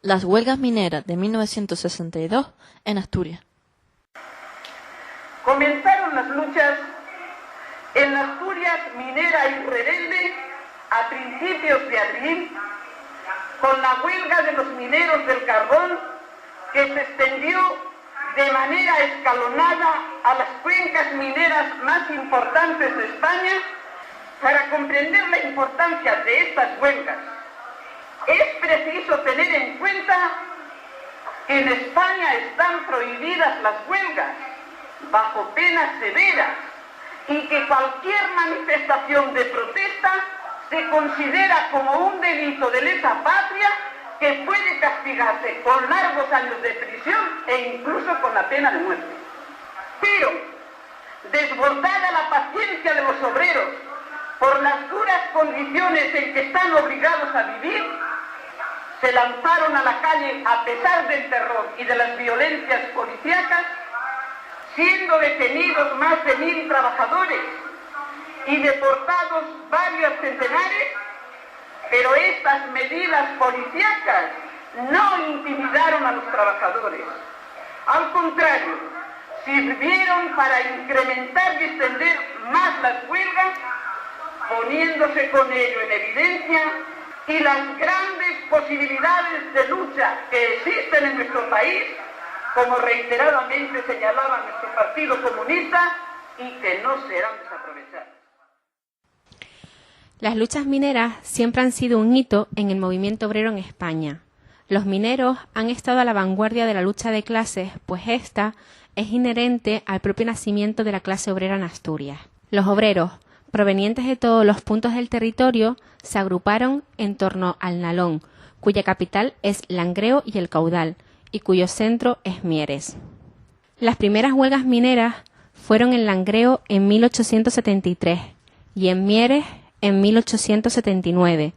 Las huelgas mineras de 1962 en Asturias. Comenzaron las luchas en la Asturias minera y rebelde a principios de abril, con la huelga de los mineros del carbón, que se extendió de manera escalonada a las cuencas mineras más importantes de España. Para comprender la importancia de estas huelgas, es preciso tener en cuenta que en España están prohibidas las huelgas bajo penas severas y que cualquier manifestación de protesta se considera como un delito de lesa patria que puede castigarse con largos años de prisión e incluso con la pena de muerte. Pero, desbordada la paciencia de los obreros por las duras condiciones en que están obligados a vivir, se lanzaron a la calle a pesar del terror y de las violencias policíacas, siendo detenidos más de 1000 trabajadores y deportados varios centenares, pero estas medidas policíacas no intimidaron a los trabajadores. Al contrario, sirvieron para incrementar y extender más las huelgas, poniéndose con ello en evidencia y las grandes posibilidades de lucha que existen en nuestro país, como reiteradamente señalaba nuestro Partido Comunista, y que no serán desaprovechadas. Las luchas mineras siempre han sido un hito en el movimiento obrero en España. Los mineros han estado a la vanguardia de la lucha de clases, pues esta es inherente al propio nacimiento de la clase obrera en Asturias. Los obreros, provenientes de todos los puntos del territorio, se agruparon en torno al Nalón, cuya capital es Langreo y el Caudal, y cuyo centro es Mieres. Las primeras huelgas mineras fueron en Langreo en 1873 y en Mieres en 1879,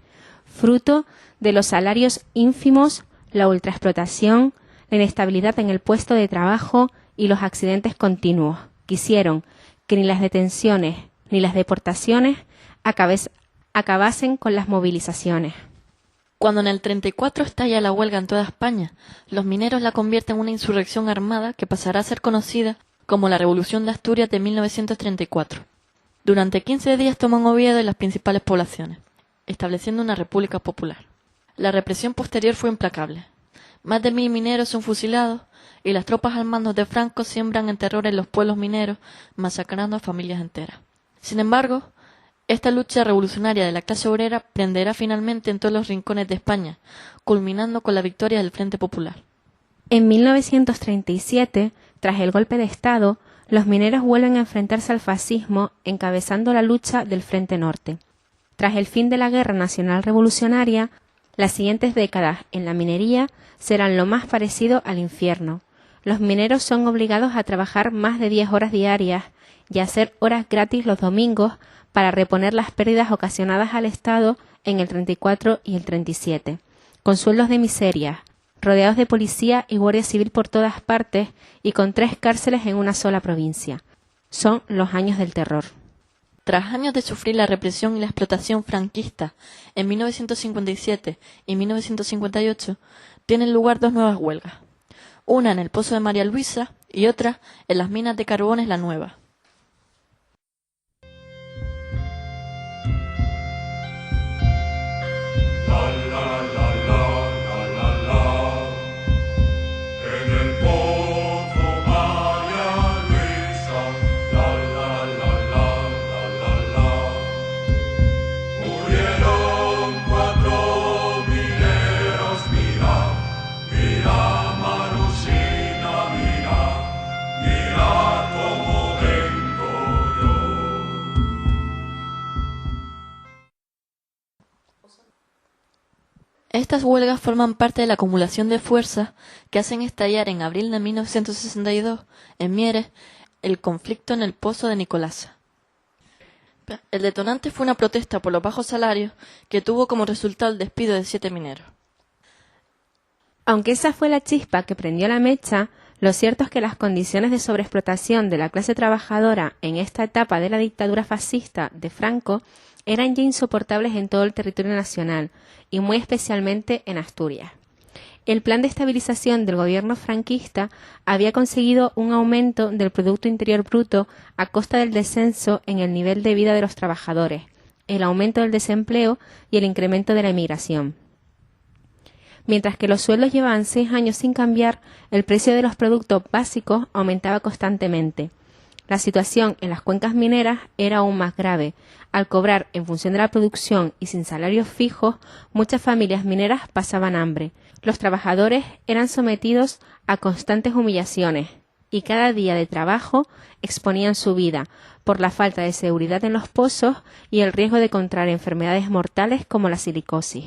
fruto de los salarios ínfimos, la ultraexplotación, la inestabilidad en el puesto de trabajo y los accidentes continuos, que hicieron que ni las detenciones ni las deportaciones acabasen con las movilizaciones. Cuando en el 34 estalla la huelga en toda España, los mineros la convierten en una insurrección armada que pasará a ser conocida como la Revolución de Asturias de 1934. Durante 15 días toman Oviedo y las principales poblaciones, estableciendo una república popular. La represión posterior fue implacable. Más de 1000 mineros son fusilados y las tropas al mando de Franco siembran el terror en los pueblos mineros, masacrando a familias enteras. Sin embargo, esta lucha revolucionaria de la clase obrera prenderá finalmente en todos los rincones de España, culminando con la victoria del Frente Popular. En 1937, tras el golpe de Estado, los mineros vuelven a enfrentarse al fascismo, encabezando la lucha del Frente Norte. Tras el fin de la Guerra Nacional Revolucionaria, las siguientes décadas en la minería serán lo más parecido al infierno. Los mineros son obligados a trabajar más de 10 horas diarias y a hacer horas gratis los domingos para reponer las pérdidas ocasionadas al Estado en el 34 y el 37, con sueldos de miseria, rodeados de policía y guardia civil por todas partes y con 3 cárceles en una sola provincia. Son los años del terror. Tras años de sufrir la represión y la explotación franquista, en 1957 y 1958 tienen lugar 2 nuevas huelgas, una en el Pozo de María Luisa y otra en las minas de Carbones La Nueva. Estas huelgas forman parte de la acumulación de fuerzas que hacen estallar en abril de 1962, en Mieres, el conflicto en el Pozo de Nicolasa. El detonante fue una protesta por los bajos salarios que tuvo como resultado el despido de 7 mineros. Aunque esa fue la chispa que prendió la mecha, lo cierto es que las condiciones de sobreexplotación de la clase trabajadora en esta etapa de la dictadura fascista de Franco eran ya insoportables en todo el territorio nacional y muy especialmente en Asturias. El plan de estabilización del gobierno franquista había conseguido un aumento del Producto Interior Bruto a costa del descenso en el nivel de vida de los trabajadores, el aumento del desempleo y el incremento de la emigración. Mientras que los sueldos llevaban 6 años sin cambiar, el precio de los productos básicos aumentaba constantemente. La situación en las cuencas mineras era aún más grave. Al cobrar en función de la producción y sin salarios fijos, muchas familias mineras pasaban hambre. Los trabajadores eran sometidos a constantes humillaciones y cada día de trabajo exponían su vida por la falta de seguridad en los pozos y el riesgo de contraer enfermedades mortales como la silicosis.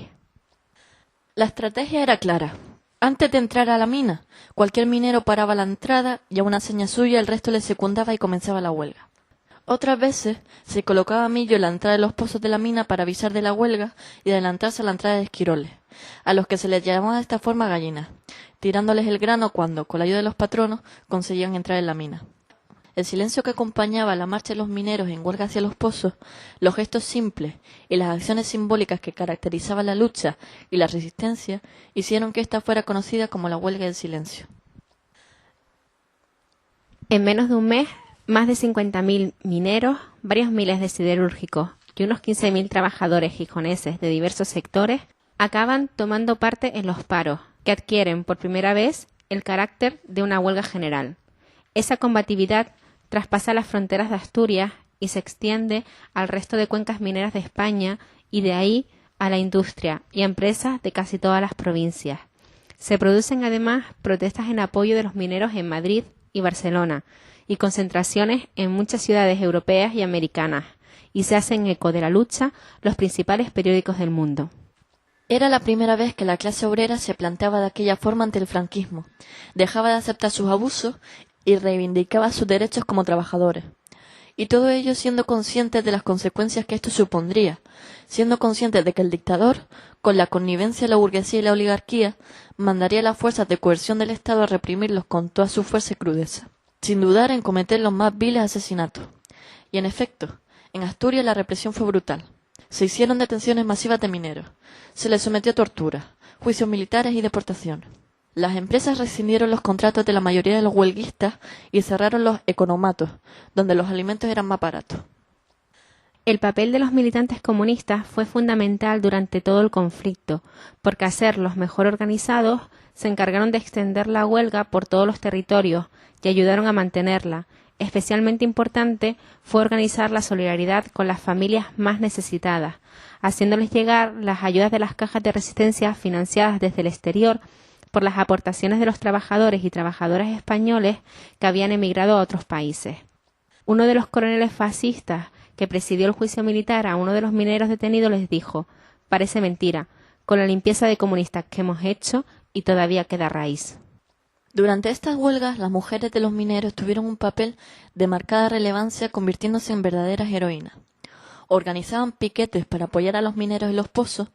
La estrategia era clara. Antes de entrar a la mina, cualquier minero paraba la entrada y a una seña suya el resto le secundaba y comenzaba la huelga. Otras veces se colocaba millo en la entrada de los pozos de la mina para avisar de la huelga y adelantarse a la entrada de esquiroles, a los que se les llamaba de esta forma gallinas, tirándoles el grano cuando, con la ayuda de los patronos, conseguían entrar en la mina. El silencio que acompañaba la marcha de los mineros en huelga hacia los pozos, los gestos simples y las acciones simbólicas que caracterizaban la lucha y la resistencia hicieron que ésta fuera conocida como la huelga del silencio. En menos de un mes, más de 50.000 mineros, varios miles de siderúrgicos y unos 15.000 trabajadores gijoneses de diversos sectores acaban tomando parte en los paros, que adquieren por primera vez el carácter de una huelga general. Esa combatividad traspasa las fronteras de Asturias y se extiende al resto de cuencas mineras de España y de ahí a la industria y a empresas de casi todas las provincias. Se producen además protestas en apoyo de los mineros en Madrid y Barcelona y concentraciones en muchas ciudades europeas y americanas, y se hacen eco de la lucha los principales periódicos del mundo. Era la primera vez que la clase obrera se planteaba de aquella forma ante el franquismo, dejaba de aceptar sus abusos y reivindicaba sus derechos como trabajadores. Y todo ello siendo conscientes de las consecuencias que esto supondría, siendo conscientes de que el dictador, con la connivencia de la burguesía y la oligarquía, mandaría las fuerzas de coerción del Estado a reprimirlos con toda su fuerza y crudeza, sin dudar en cometer los más viles asesinatos. Y en efecto, en Asturias la represión fue brutal. Se hicieron detenciones masivas de mineros, se les sometió a tortura, juicios militares y deportación. Las empresas rescindieron los contratos de la mayoría de los huelguistas y cerraron los economatos, donde los alimentos eran más baratos. El papel de los militantes comunistas fue fundamental durante todo el conflicto, porque al ser los mejor organizados, se encargaron de extender la huelga por todos los territorios y ayudaron a mantenerla. Especialmente importante fue organizar la solidaridad con las familias más necesitadas, haciéndoles llegar las ayudas de las cajas de resistencia financiadas desde el exterior por las aportaciones de los trabajadores y trabajadoras españoles que habían emigrado a otros países. Uno de los coroneles fascistas que presidió el juicio militar a uno de los mineros detenidos les dijo: «Parece mentira, con la limpieza de comunistas que hemos hecho y todavía queda raíz». Durante estas huelgas, las mujeres de los mineros tuvieron un papel de marcada relevancia, convirtiéndose en verdaderas heroínas. Organizaban piquetes para apoyar a los mineros en los pozos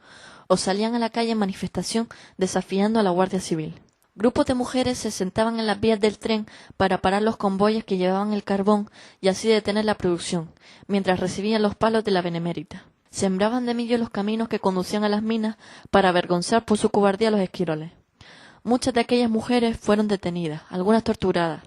o salían a la calle en manifestación desafiando a la Guardia Civil. Grupos de mujeres se sentaban en las vías del tren para parar los convoyes que llevaban el carbón y así detener la producción, mientras recibían los palos de la benemérita. Sembraban de millo los caminos que conducían a las minas para avergonzar por su cobardía a los esquiroles. Muchas de aquellas mujeres fueron detenidas, algunas torturadas,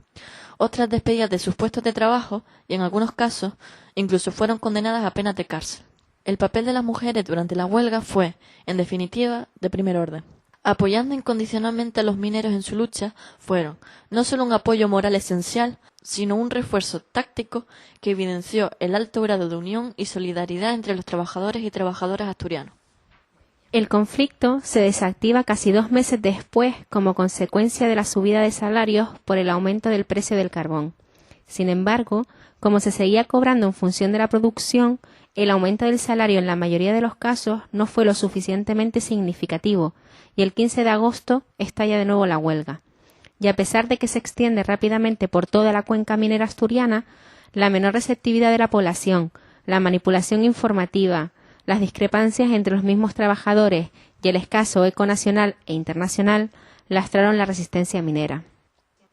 otras despedidas de sus puestos de trabajo y, en algunos casos, incluso fueron condenadas a penas de cárcel. El papel de las mujeres durante la huelga fue, en definitiva, de primer orden. Apoyando incondicionalmente a los mineros en su lucha, fueron no solo un apoyo moral esencial, sino un refuerzo táctico que evidenció el alto grado de unión y solidaridad entre los trabajadores y trabajadoras asturianos. El conflicto se desactiva casi 2 meses después como consecuencia de la subida de salarios por el aumento del precio del carbón. Sin embargo, como se seguía cobrando en función de la producción, el aumento del salario en la mayoría de los casos no fue lo suficientemente significativo y el 15 de agosto estalla de nuevo la huelga. Y a pesar de que se extiende rápidamente por toda la cuenca minera asturiana, la menor receptividad de la población, la manipulación informativa, las discrepancias entre los mismos trabajadores y el escaso eco nacional e internacional lastraron la resistencia minera.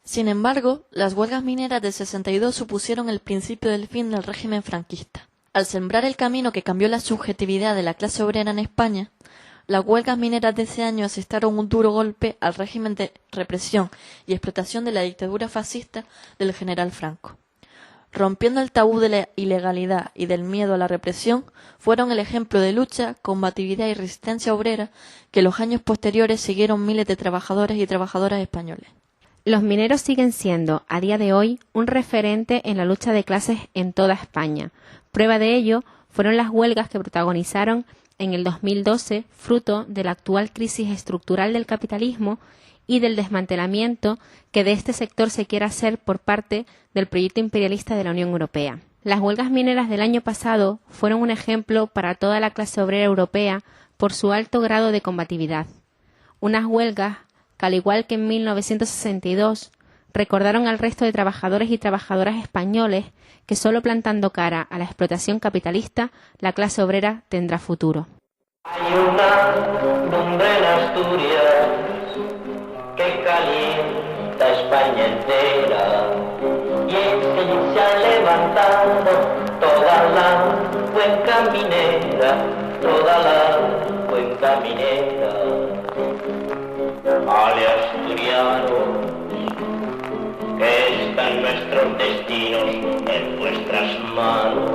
Sin embargo, las huelgas mineras del 62 supusieron el principio del fin del régimen franquista. Al sembrar el camino que cambió la subjetividad de la clase obrera en España, Las huelgas mineras de ese año asestaron un duro golpe al régimen de represión y explotación de la dictadura fascista del general Franco. Rompiendo el tabú de la ilegalidad y del miedo a la represión, fueron el ejemplo de lucha, combatividad y resistencia obrera que los años posteriores siguieron miles de trabajadores y trabajadoras españoles. Los mineros siguen siendo, a día de hoy, un referente en la lucha de clases en toda España. Prueba de ello fueron las huelgas que protagonizaron en el 2012, fruto de la actual crisis estructural del capitalismo y del desmantelamiento que de este sector se quiere hacer por parte del proyecto imperialista de la Unión Europea. Las huelgas mineras del año pasado fueron un ejemplo para toda la clase obrera europea por su alto grado de combatividad. Unas huelgas que, al igual que en 1962, recordaron al resto de trabajadores y trabajadoras españoles que solo plantando cara a la explotación capitalista la clase obrera tendrá futuro. Hay una lumbre en Asturias que calienta España entera y es que se ha levantado toda la cuenca minera, toda la cuenca minera. Ale asturianos, que están nuestros destinos en vuestras manos.